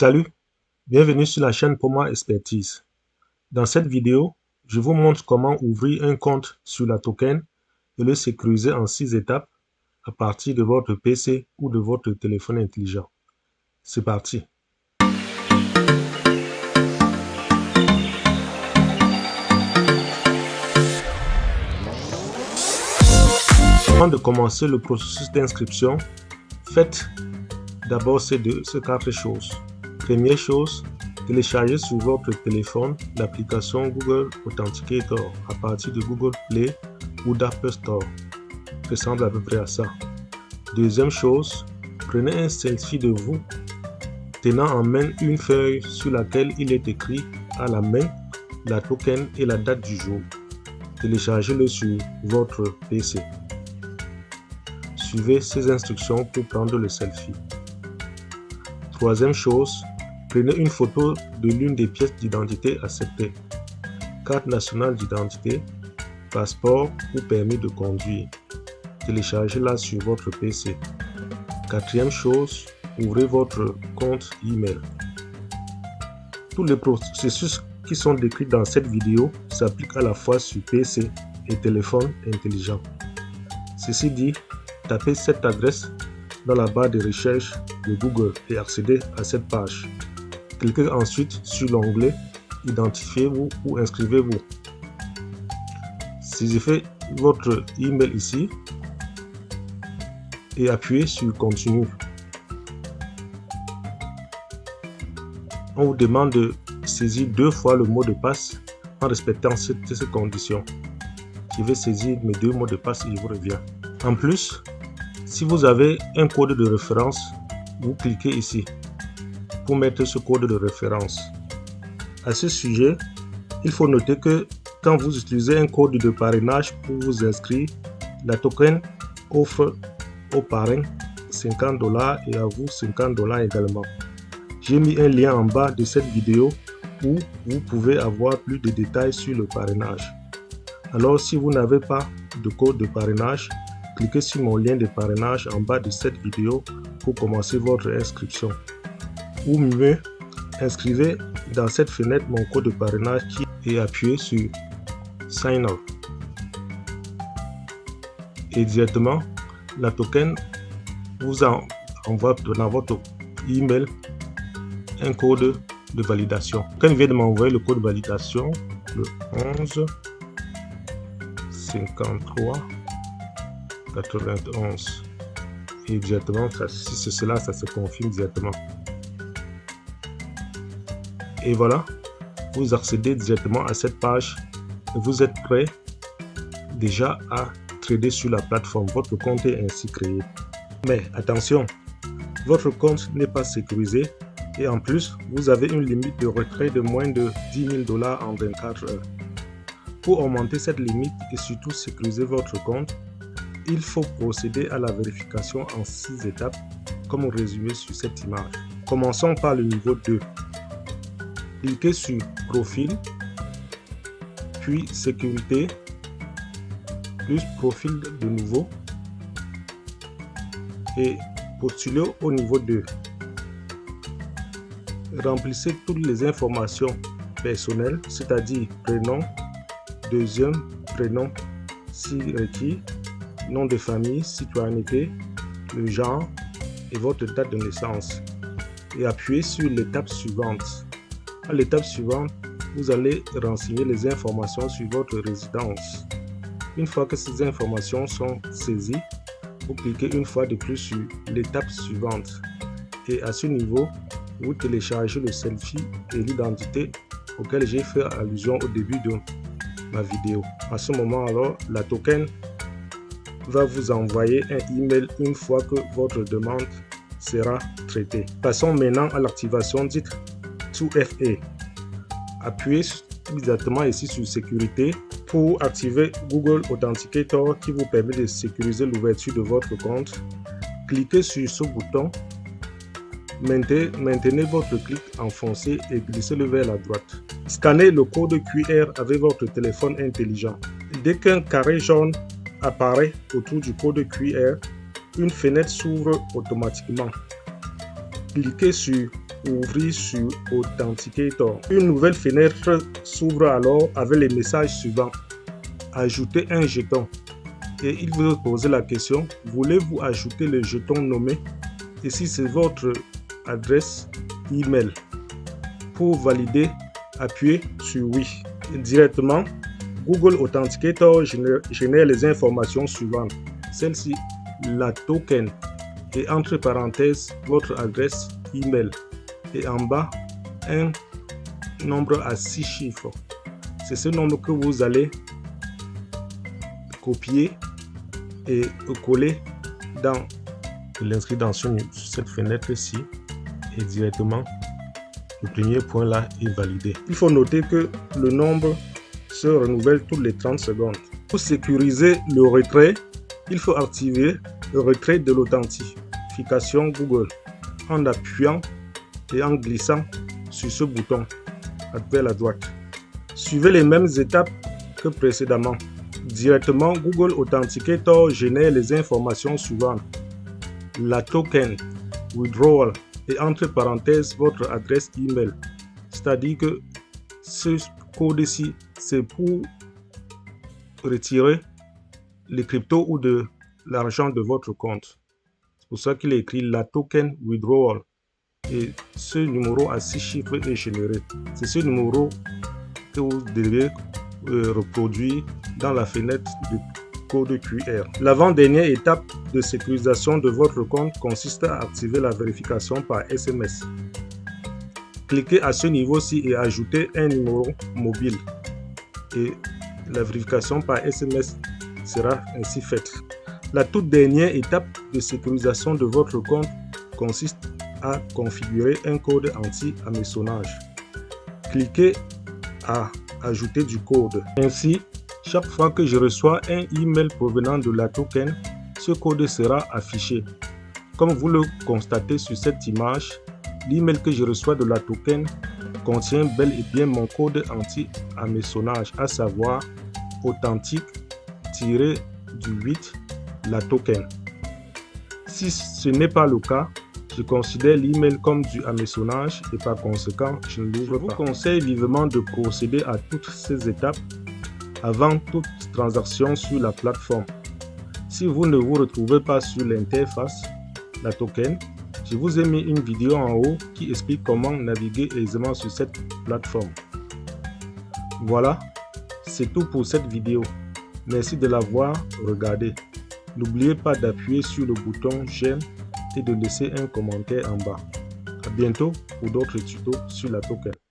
Salut, bienvenue sur la chaîne Poma Expertise. Dans cette vidéo, je vous montre comment ouvrir un compte sur la token et le sécuriser en 6 étapes à partir de votre PC ou de votre téléphone intelligent. C'est parti. Avant de commencer le processus d'inscription, faites d'abord ces 4 choses. Première chose, téléchargez sur votre téléphone l'application Google Authenticator à partir de Google Play ou d'Apple Store. Ça ressemble à peu près à ça. Deuxième chose, prenez un selfie de vous tenant en main une feuille sur laquelle il est écrit à la main la token et la date du jour. Téléchargez-le sur votre PC. Suivez ces instructions pour prendre le selfie. Troisième chose, prenez une photo de l'une des pièces d'identité acceptées. Carte nationale d'identité, passeport ou permis de conduire. Téléchargez-la sur votre PC. Quatrième chose, ouvrez votre compte email. Tous les processus qui sont décrits dans cette vidéo s'appliquent à la fois sur PC et téléphone intelligent. Ceci dit, tapez cette adresse dans la barre de recherche de Google et accédez à cette page. Cliquez ensuite sur l'onglet Identifiez-vous ou inscrivez-vous. Saisissez votre email ici et appuyez sur Continue. On vous demande de saisir 2 fois le mot de passe en respectant ces conditions. Je vais saisir mes 2 mots de passe et je vous reviens. En plus, si vous avez un code de référence, vous cliquez ici pour mettre ce code de référence. À ce sujet, il faut noter que quand vous utilisez un code de parrainage pour vous inscrire, la token offre au parrain $50 et à vous $50 également. J'ai mis un lien en bas de cette vidéo où vous pouvez avoir plus de détails sur le parrainage. Alors si vous n'avez pas de code de parrainage, cliquez sur mon lien de parrainage en bas de cette vidéo pour commencer votre inscription. Ou mieux, inscrivez dans cette fenêtre mon code de parrainage et appuyez sur Sign Up. Et directement, la token vous envoie dans votre email un code de validation. Quand il vient de m'envoyer le code de validation, le 11 53 91, et directement, si c'est cela, ça se confirme directement. Et voilà, vous accédez directement à cette page et vous êtes prêt déjà à trader sur la plateforme. Votre compte est ainsi créé. Mais attention, votre compte n'est pas sécurisé et en plus, vous avez une limite de retrait de moins de $10 000 en 24 heures. Pour augmenter cette limite et surtout sécuriser votre compte, il faut procéder à la vérification en 6 étapes, comme résumé sur cette image. Commençons par le niveau 2. Cliquez sur Profil, puis Sécurité, plus Profil de nouveau, et postulez au niveau 2. Remplissez toutes les informations personnelles, c'est-à-dire prénom, deuxième prénom si requis, nom de famille, citoyenneté, le genre et votre date de naissance. Et appuyez sur l'étape suivante. À l'étape suivante, vous allez renseigner les informations sur votre résidence. Une fois que ces informations sont saisies, vous cliquez une fois de plus sur l'étape suivante. Et à ce niveau, vous téléchargez le selfie et l'identité auquel j'ai fait allusion au début de ma vidéo. À ce moment alors, la token va vous envoyer un email une fois que votre demande sera traitée. Passons maintenant à l'activation dite 2FA. Appuyez immédiatement ici sur Sécurité pour activer Google Authenticator qui vous permet de sécuriser l'ouverture de votre compte. Cliquez sur ce bouton, maintenez votre clic enfoncé et glissez-le vers la droite. Scannez le code QR avec votre téléphone intelligent. Dès qu'un carré jaune apparaît autour du code QR, une fenêtre s'ouvre automatiquement. Cliquez sur ouvrir sur Authenticator. Une nouvelle fenêtre s'ouvre alors avec les messages suivants. Ajouter un jeton. Et il vous pose la question, voulez-vous ajouter le jeton nommé? Et si c'est votre adresse email. Pour valider, appuyez sur oui. Et directement, Google Authenticator génère les informations suivantes. Celle-ci, la token, et entre parenthèses, votre adresse email. Et en bas, un nombre à 6 chiffres. C'est ce nombre que vous allez copier et coller dans l'inscrire sur cette fenêtre-ci. Et directement, le premier point là est validé. Il faut noter que le nombre se renouvelle toutes les 30 secondes. Pour sécuriser le retrait, il faut activer le retrait de l'authentification Google en appuyant et en glissant sur ce bouton vers la droite. Suivez les mêmes étapes que précédemment. Directement, Google Authenticator génère les informations suivantes. La token, withdrawal et entre parenthèses votre adresse email. C'est-à-dire que ce code-ci, c'est pour retirer les cryptos ou de l'argent de votre compte. C'est pour ça qu'il est écrit la token withdrawal. Et ce numéro à 6 chiffres est généré. C'est ce numéro que vous devez reproduire dans la fenêtre de code QR. L'avant-dernière étape de sécurisation de votre compte consiste à activer la vérification par SMS. Cliquez à ce niveau-ci et ajoutez un numéro mobile. Et la vérification par SMS sera ainsi faite. La toute dernière étape de sécurisation de votre compte consiste à configurer un code anti-hameçonnage. Cliquez à ajouter du code. Ainsi, chaque fois que je reçois un email provenant de la token, ce code sera affiché. Comme vous le constatez sur cette image, l'email que je reçois de la token contient bel et bien mon code anti-hameçonnage, à savoir authentique-8 la token. Si ce n'est pas le cas, je considère l'email comme du hameçonnage et par conséquent, je ne l'ouvre pas. Je vous conseille vivement de procéder à toutes ces étapes avant toute transaction sur la plateforme. Si vous ne vous retrouvez pas sur l'interface, la token, je vous ai mis une vidéo en haut qui explique comment naviguer aisément sur cette plateforme. Voilà, c'est tout pour cette vidéo. Merci de l'avoir regardée. N'oubliez pas d'appuyer sur le bouton j'aime et de laisser un commentaire en bas. À bientôt pour d'autres tutos sur la token.